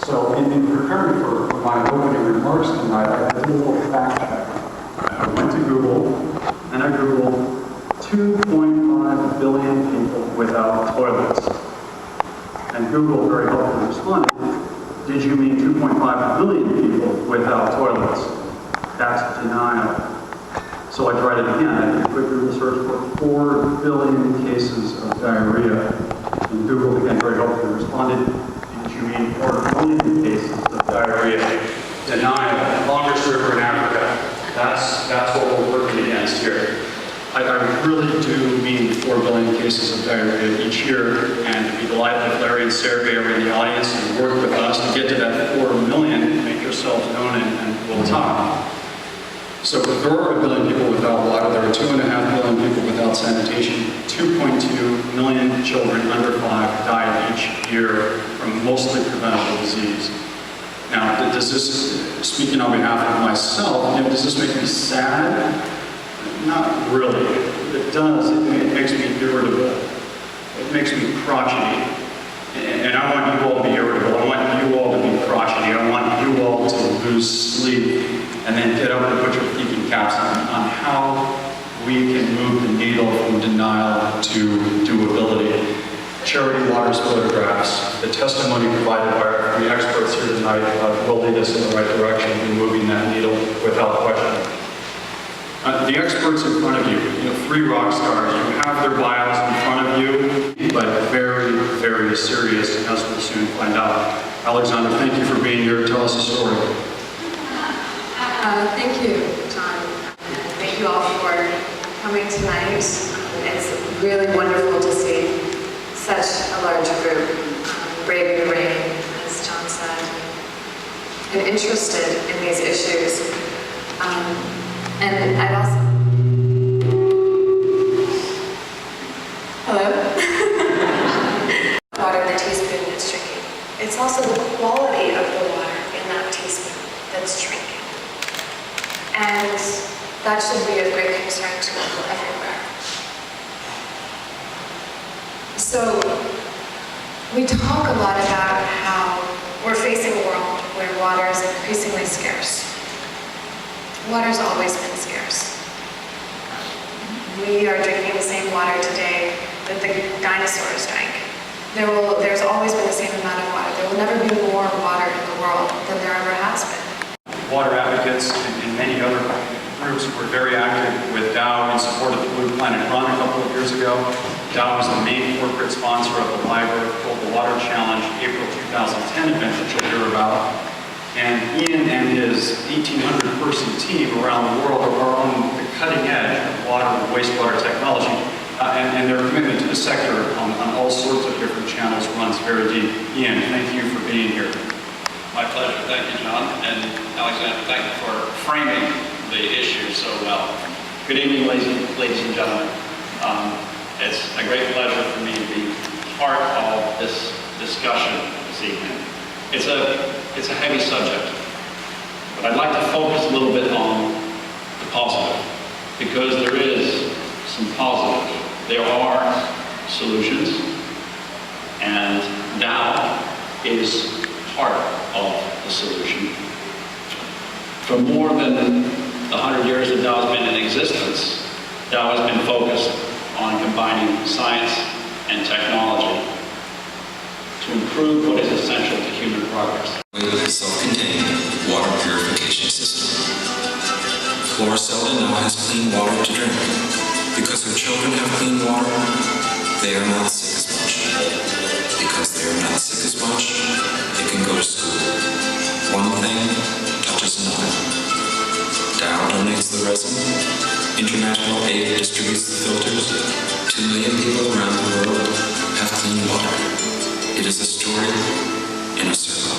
So in preparing for my opening remarks tonight, I did a little fact check. I went to Google, and I Googled 2.5 billion people without toilets. And Google very helpfully responded, did you mean 2.5 billion people without toilets? That's denial. So I tried it again. I did a quick Google search for 4 billion cases of diarrhea. And Google again very helpfully responded, did you mean 4 billion cases of diarrhea? Denial. Longest river in Africa. That's what we're working against here. I really do mean 4 billion cases of diarrhea each year, and to be delighted if Larry and Sergey are in the audience and work with us to get to that 4 million, make yourselves known and we'll talk. So there are 1 billion people without water, there are 2.5 billion people without sanitation, 2.2 million children under 5 die each year from mostly preventable disease. Now, does this, speaking on behalf of myself, does this make me sad? Not really. It does. It makes me irritable. It makes me crotchety. And I want you all to be irritable. I want you all to be crotchety. I want you all to lose sleep and then get up and put your thinking caps on how we can move the needle from denial to doability. Charity Waters photographs, the testimony provided by our 3 experts here tonight will lead us in the right direction in moving that needle without question. The experts in front of you, 3 rock stars, you have their bios in front of you, but very, very serious, as we'll soon find out. Alexander, thank you for being here. Tell us a story. Thank you, John. Thank you all for coming tonight. It's really wonderful to see such a large group, braving the rain, as John said, and interested in these issues. And I've also... Hello? Water in the teaspoon that's drinking. It's also the quality of the water in that teaspoon that's drinking. And that should be of great concern to people everywhere. So, we talk a lot about how we're facing a world where water is increasingly scarce. Water's always been scarce. We are drinking the same water today that the dinosaurs drank. There's always been the same amount of water. There will never be more water in the world than there ever has been. Water advocates and many other groups were very active with Dow in support of the Blue Planet Run a couple of years ago. Dow was the main corporate sponsor of the Library Global Water Challenge April 2010 event that you'll hear about. And Ian and his 1,800-person team around the world are on the cutting edge of water and wastewater technology, and their commitment to the sector on all sorts of different channels runs very deep. Ian, thank you for being here. My pleasure. Thank you, John. And Alexander, thank you for framing the issue so well. Good evening, ladies and gentlemen. It's a great pleasure for me to be part of this discussion this evening. It's a heavy subject, but I'd like to focus a little bit on the positive, because there is some positive. There are solutions, and Dow is part of the solution. For more than the 100 years that Dow has been in existence, Dow has been focused on combining science and technology to improve what is essential to human progress. With a self-contained water purification system. Flora Selden now has clean water to drink. Because her children have clean water, they are not sick as much. Because they are not sick as much, they can go to school. One thing touches another. Dow donates the resin. International Aid distributes the filters. 2 million people around the world have clean water. It is a story in a circle.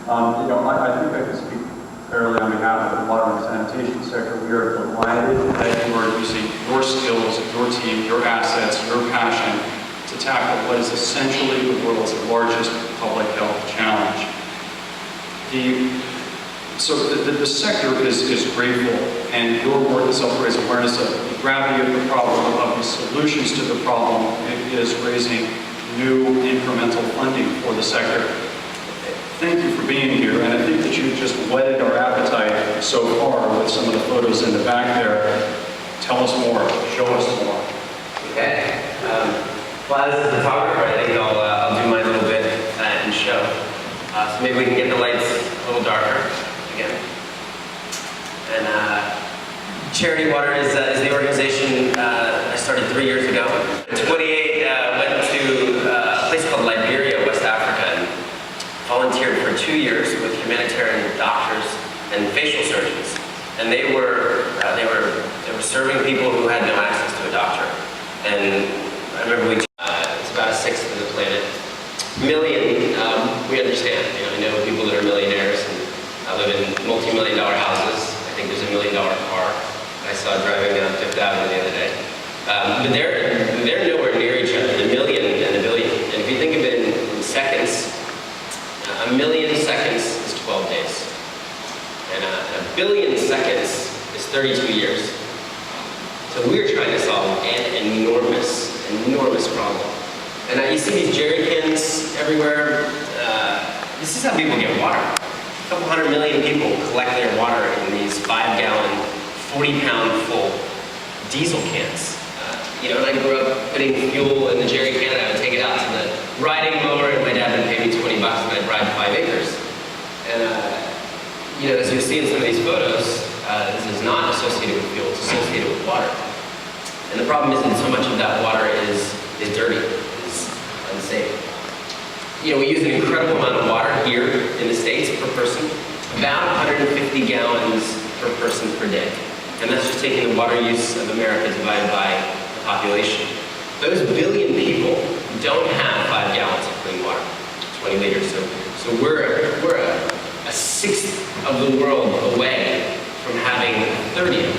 I think I can speak fairly on behalf of the water and sanitation sector. We are delighted that you are using your skills, your team, your assets, your passion to tackle what is essentially the world's largest public health challenge. The sector is grateful, and your work is helping raise awareness of the gravity of the problem, of the solutions to the problem. It is raising new incremental funding for the sector. Thank you for being here, and I think that you've just whetted our appetite so far with some of the photos in the back there. Tell us more, show us more. Okay. Well, as a photographer, I think I'll do my little bit and show. So maybe we can get the lights a little darker again. And Charity Water is the organization I started 3 years ago. In 28, went to a place called Liberia, West Africa, and volunteered for 2 years with humanitarian doctors and facial surgeons. And they were serving people who had no access to a doctor. And I remember it's about a sixth of the planet. Million, we understand. I know people that are millionaires and live in multi-million-dollar houses. I think there's a $1 million car I saw driving down Fifth Avenue the other day. But they're nowhere near each other, the million and the billion. And if you think of it in seconds, a million seconds is 12 days. And a billion seconds is 32 years. So we're trying to solve an enormous problem. And you see these jerry cans everywhere. This is how people get water. A couple 100 million people collect their water in these 5-gallon, 40-pound full diesel cans. And I grew up putting fuel in the jerry can, and I would take it out to the riding mower, and my dad would pay me $20 and I'd ride 5 acres. And as you see in some of these photos, this is not associated with fuel, it's associated with water. And the problem is that so much of that water is dirty, is unsafe. We use an incredible amount of water here in the States per person, about 150 gallons per person per day. And that's just taking the water use of America divided by the population. Those billion people don't have 5 gallons of clean water, 20 liters. So we're a sixth of the world away from having a 30th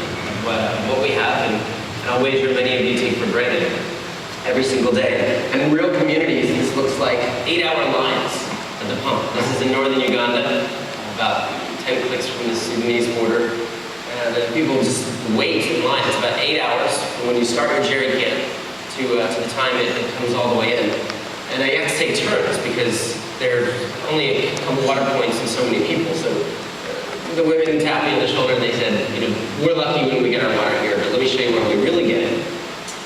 of what we have, and I'll wager many of you take for granted every single day. And in real communities, this looks like 8-hour lines at the pump. This is in northern Uganda, about 10 clicks from the Sudanese border. And people just wait in line. It's about 8 hours from when you start your jerry can to the time it comes all the way in. And you have to take turns because there are only a couple water points and so many people. So the women tapped me on the shoulder and they said, we're lucky when we get our water here, but let me show you where we really get it.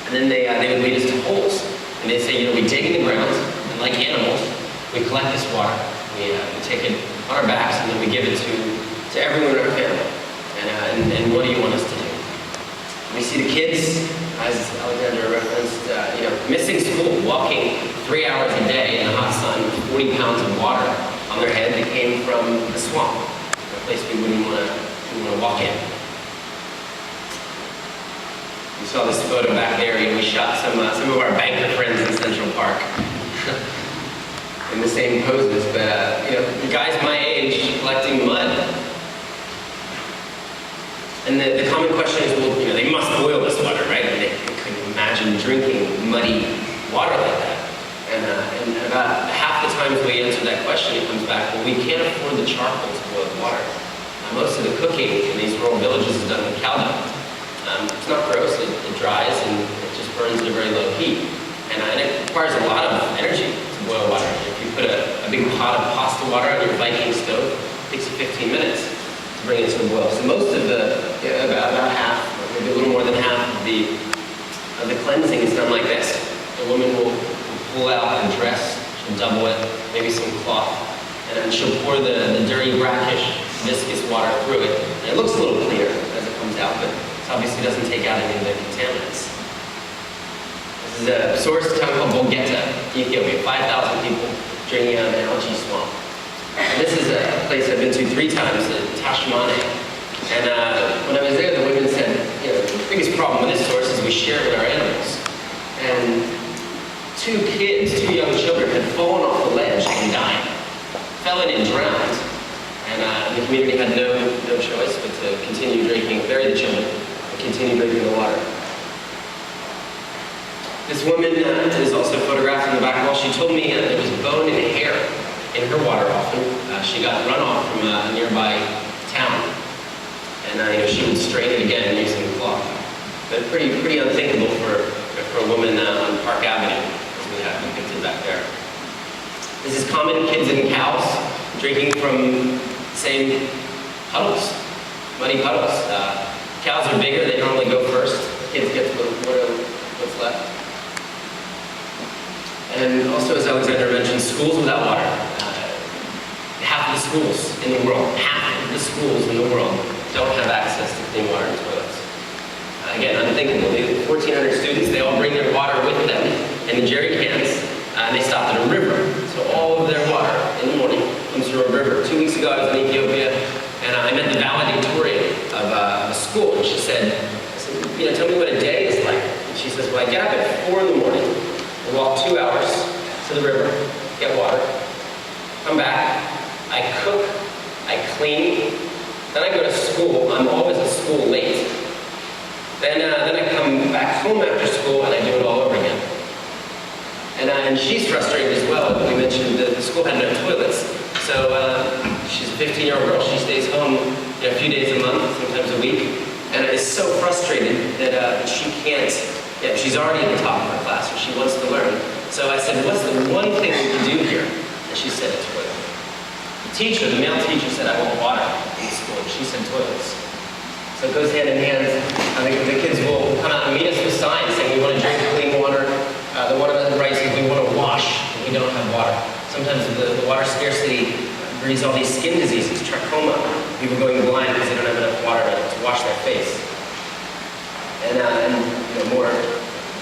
And then they would lead us to holes. And they'd say, we dig in the ground, and like animals, we collect this water, we take it on our backs, and then we give it to everyone in our family. And what do you want us to do? We see the kids, as Alexander referenced, missing school, walking 3 hours a day in the hot sun with 40 pounds of water on their head that came from a swamp, a place we wouldn't want to walk in. You saw this photo back there. We shot some of our banker friends in Central Park in the same poses. But guys my age collecting mud. And the common question is, well, they must boil this water, right? And they couldn't imagine drinking muddy water like that. And about half the times we answer that question, it comes back, well, we can't afford the charcoal to boil water. Most of the cooking in these rural villages is done with cow dung. It's not gross, it dries, and it just burns at a very low heat. And it requires a lot of energy to boil water. If you put a big pot of pasta water on your Viking stove, it takes you 15 minutes to bring it to a boil. So most of about half, or maybe a little more than half of the cleansing is done like this. The woman will pull out a dress, she'll double it, maybe some cloth, and then she'll pour the dirty, brackish, viscous water through it. And it looks a little cleaner as it comes out, but obviously doesn't take out any of the contaminants. This is a source town called Bolgeta, Ethiopia. 5,000 people drinking out of an algae swamp. And this is a place I've been to 3 times, Tashmane. And when I was there, the women said, the biggest problem with this source is we share it with our animals. And 2 young children had fallen off the ledge and died. Fell in and drowned. And the community had no choice but to continue drinking, bury the children, and continue drinking the water. This woman is also photographed in the back wall. She told me there was bone and hair in her water often. She got runoff from a nearby town. And she would strain it again using the cloth. But pretty unthinkable for a woman on Park Avenue, as we have depicted back there. This is common. Kids and cows drinking from the same puddles, muddy puddles. Cows are bigger, they normally go first. Kids get what's left. And also, as Alexander mentioned, schools without water. Half of the schools in the world, don't have access to clean water and toilets. Again, unthinkable. 1,400 students, they all bring their water with them in the jerry cans, and they stopped at a river. So all of their water in the morning comes through a river. 2 weeks ago, I was in Ethiopia, and I met the valedictorian of a school, and she said, tell me what a day is like. And she says, well, I get up at 4 in the morning, I walk 2 hours to the river, get water, come back, I cook, I clean, then I go to school. I'm always at school late. Then I come back home after school and I do it all over again. And she's frustrated as well. We mentioned that the school had no toilets. So she's a 15-year-old girl. She stays home a few days a month, sometimes a week, and is so frustrated that she can't. She's already at the top of her class, so she wants to learn. So I said, what's the one thing we can do here? And she said, a toilet. The male teacher said, I want water in school. She said, toilets. So it goes hand in hand. I think the kids will come out and meet us with signs saying we want to drink clean water. The one on the right says we want to wash if we don't have water. Sometimes the water scarcity breeds all these skin diseases, trachoma, people going blind because they don't have enough water to wash their face. And more,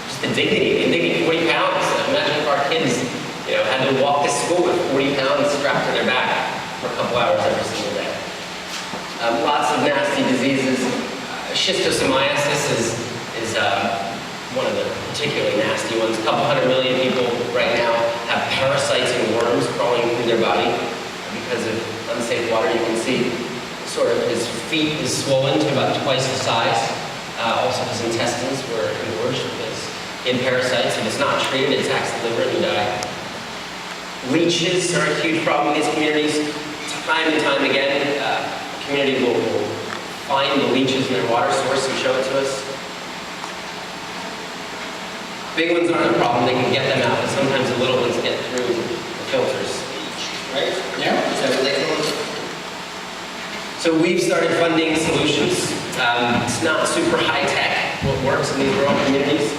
just the dignity, 40 pounds. Imagine if our kids, had to walk to school with 40 pounds strapped to their back for a couple hours every single day. Lots of nasty diseases. Schistosomiasis is one of the particularly nasty ones. A couple 100 million people right now have parasites and worms crawling through their body because of unsafe water. You can see sort of his feet is swollen to about twice the size. Also his intestines were engorged because in parasites. If it's not treated, it attacks the liver and you die. Leeches are a huge problem in these communities. Time and time again, community will find the leeches in their water source and show it to us. Big ones aren't a problem, they can get them out, but sometimes the little ones get through the filters. Right? Yeah. So we've started funding solutions. It's not super high tech what works in these rural communities.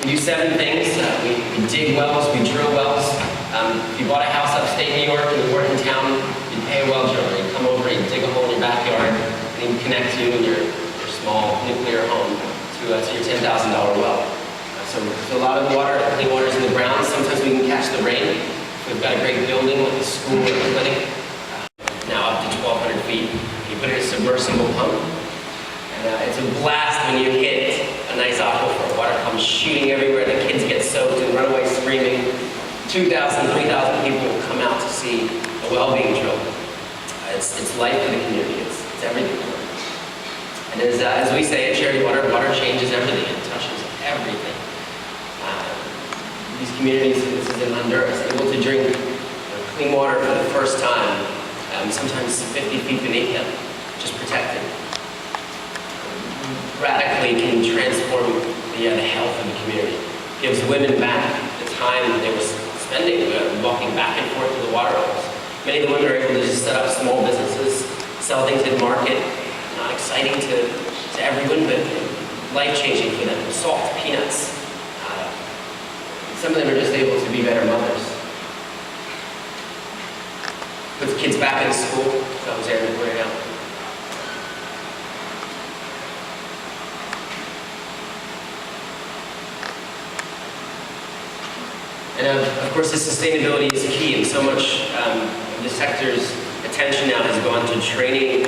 We do 7 things. We dig wells, we drill wells. If you bought a house upstate New York and you weren't in town, you'd pay a well driller. You'd come over, you'd dig a hole in your backyard, and he'd connect you and your small nuclear home to your $10,000 well. So a lot of the water, clean water is in the ground. Sometimes we can catch the rain. We've got a great building like a school or a clinic, now up to 1,200 feet. You put in a submersible pump, and it's a blast when you hit a nice aquifer. Water comes shooting everywhere. The kids get soaked and run away screaming. 2,000, 3,000 people will come out to see a well being drilled. It's life for the community. It's everything. And as we say at Charity Water, water changes everything. It touches everything. These communities, this is in Honduras, able to drink clean water for the first time, sometimes 50 feet beneath them, just protected. Radically can transform the health of the community. Gives women back the time that they were spending walking back and forth to the water holes. Many of the women are able to just set up small businesses, sell things in market. Not exciting to everyone, but life-changing for them. Salt, peanuts. Some of them are just able to be better mothers. Puts kids back in school, so Alexander pointed out. And of course, the sustainability is key, and so much of the sector's attention now has gone to training